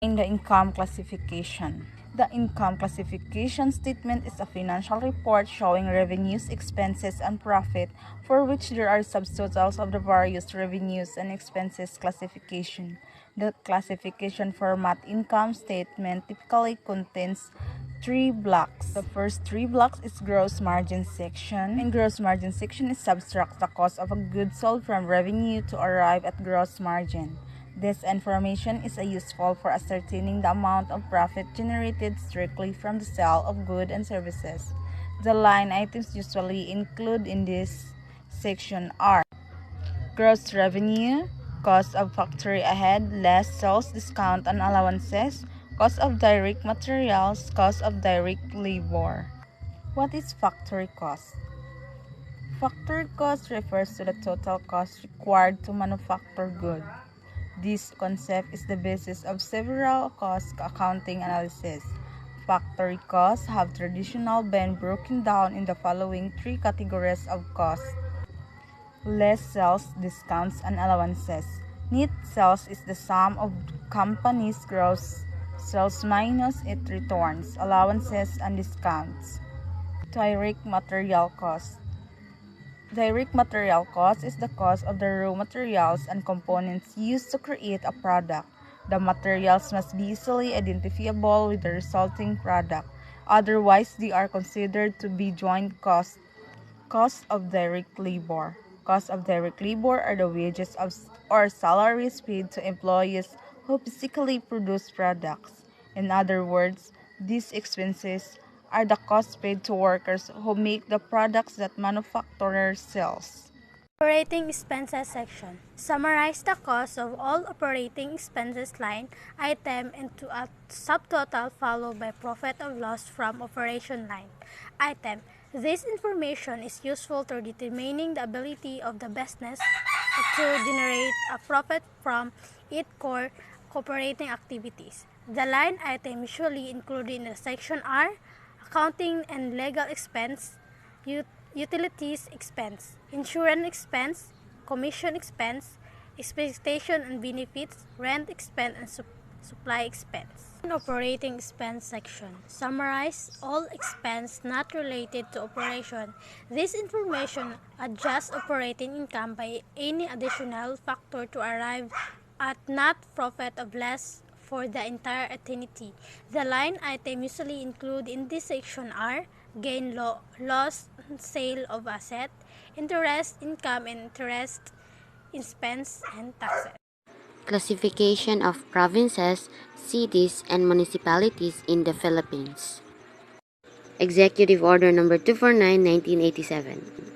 In the income classification. The income classification statement is a financial report showing revenues, expenses, and profit for which there are subtotals of the various revenues and expenses classification. The classification format income statement typically contains three blocks. The first three blocks is gross margin section. In gross margin section is subtract the cost of a good sold from revenue to arrive at gross margin. This information is useful for ascertaining the amount of profit generated strictly from the sale of goods and services. The line items usually included in this section are gross revenue, cost of factory ahead, less sales discount and allowances, cost of direct materials, cost of direct labor. What is factory cost? Factory cost refers to the total cost required to manufacture goods. This concept is the basis of several cost accounting analyses. Factory costs have traditionally been broken down in the following three categories of costs: less sales, discounts, and allowances. Net sales is the sum of company's gross sales minus its returns, allowances, and discounts. Direct material cost. Direct material cost is the cost of the raw materials and components used to create a product. The materials must be easily identifiable with the resulting product. Otherwise, they are considered to be joint costs. Cost of direct labor. Cost of direct labor are the wages of or salaries paid to employees who physically produce products. In other words, these expenses are the costs paid to workers who make the products that manufacturer sells. Operating expenses section. Summarize the cost of all operating expenses line item into a subtotal followed by profit or loss from operation line item. This information is useful to determining the ability of the business to generate a profit from its core operating activities. The line item usually included in the section are accounting and legal expense, utilities expense, insurance expense, commission expense, expectation and benefits, rent expense, and supply expense. In operating expense section, summarize all expense not related to operation. This information adjusts operating income by any additional factor to arrive at net profit of less for the entire entity. The line item usually included in this section are gain, loss, sale of asset, interest income, and interest expense and taxes. Classification of provinces, cities, and municipalities in the Philippines. Executive Order Number 249, 1987.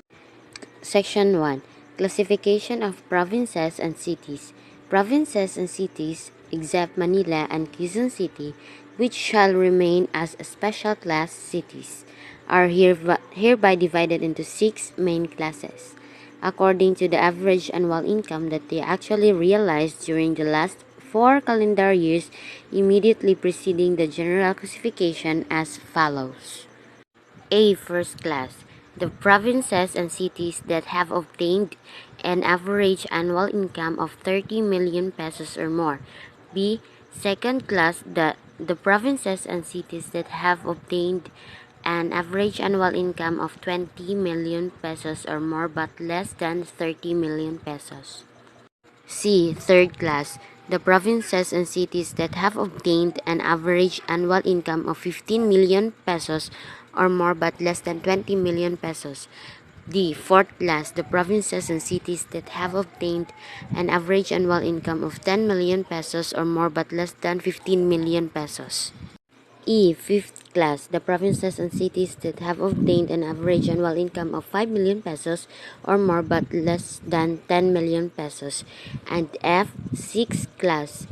Section 1. Classification of provinces and cities. Provinces and cities, except Manila and Quezon City, which shall remain as special class cities, are hereby divided into 6 main classes, according to the average annual income that they actually realized during the last 4 calendar years immediately preceding the general classification as follows. A. First class. The provinces and cities that have obtained an average annual income of 30 million pesos or more. B. Second class. The provinces and cities that have obtained an average annual income of 20 million pesos or more but less than 30 million pesos. C. Third class. The provinces and cities that have obtained an average annual income of 15 million pesos or more but less than 20 million pesos. D. Fourth class. The provinces and cities that have obtained an average annual income of 10 million pesos or more but less than 15 million pesos. E. Fifth class. The provinces and cities that have obtained an average annual income of 5 million pesos or more but less than 10 million pesos. And F. Sixth class.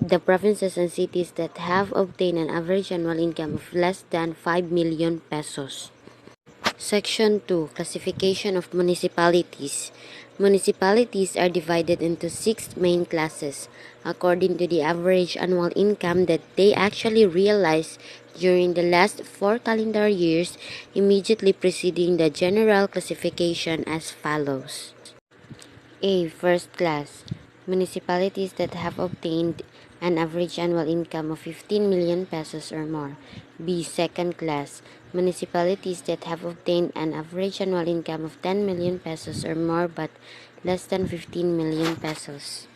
The provinces and cities that have obtained an average annual income of less than 5 million pesos. Section 2. Classification of municipalities. Municipalities are divided into 6 main classes, according to the average annual income that they actually realized during the last 4 calendar years immediately preceding the general classification as follows. A. First class. municipalities that have obtained an average annual income of 15 million pesos or more. B. Second class, municipalities that have obtained an average annual income of 10 million pesos or more but less than 15 million pesos.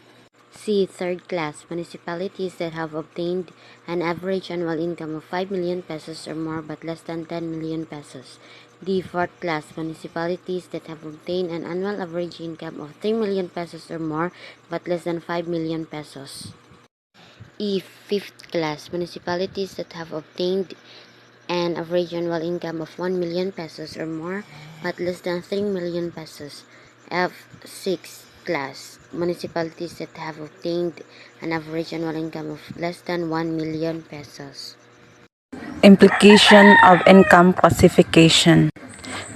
C. Third class, municipalities that have obtained an average annual income of 5 million pesos or more but less than 10 million pesos. D. Fourth class, municipalities that have obtained an annual average income of 3 million pesos or more but less than 5 million pesos. E. Fifth class, municipalities that have obtained an average annual income of 1 million pesos or more but less than 3 million pesos. F. Sixth class, municipalities that have obtained an average annual income of less than 1 million pesos. Implication of income classification.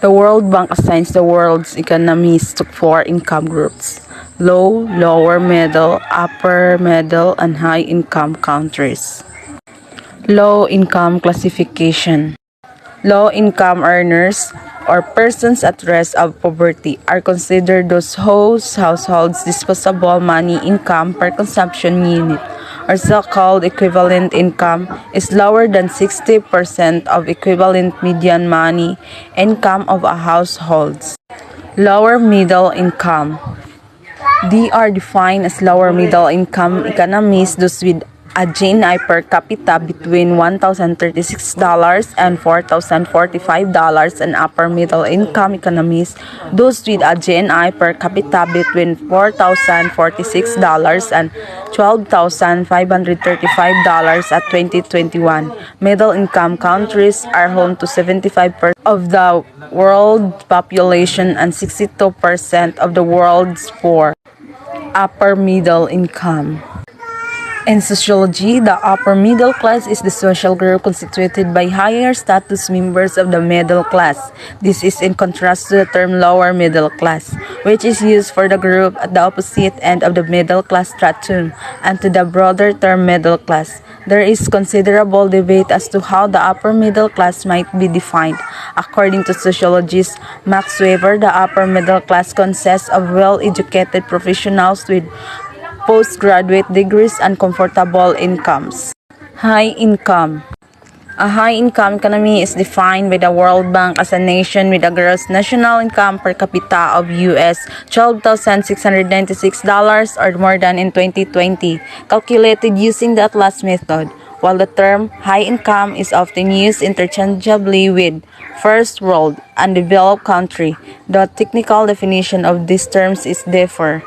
The World Bank assigns the world's economies to four income groups: low, lower middle, upper middle, and high income countries. Low income classification. Low income earners or persons at risk of poverty are considered those whose households' disposable money income per consumption unit, or so-called equivalent income, is lower than 60% of equivalent median money income of a household. Lower middle income. They are defined as lower middle income economies, those with a GNI per capita between $1,036 and $4,045, and upper middle income economies, those with a GNI per capita between $4,046 and $12,535 at 2021. Middle income countries are home to 75% of the world population and 62% of the world's poor. Upper middle income. In sociology, the upper middle class is the social group constituted by higher status members of the middle class. This is in contrast to the term lower middle class, which is used for the group at the opposite end of the middle class stratum, and to the broader term middle class. There is considerable debate as to how the upper middle class might be defined. According to sociologist Max Weber, the upper middle class consists of well-educated professionals with postgraduate degrees and comfortable incomes. High income. A high-income economy is defined by the World Bank as a nation with a gross national income per capita of US $12,696 or more than in 2020, calculated using the Atlas method. While the term high income is often used interchangeably with first world and developed country, the technical definition of these terms is differ.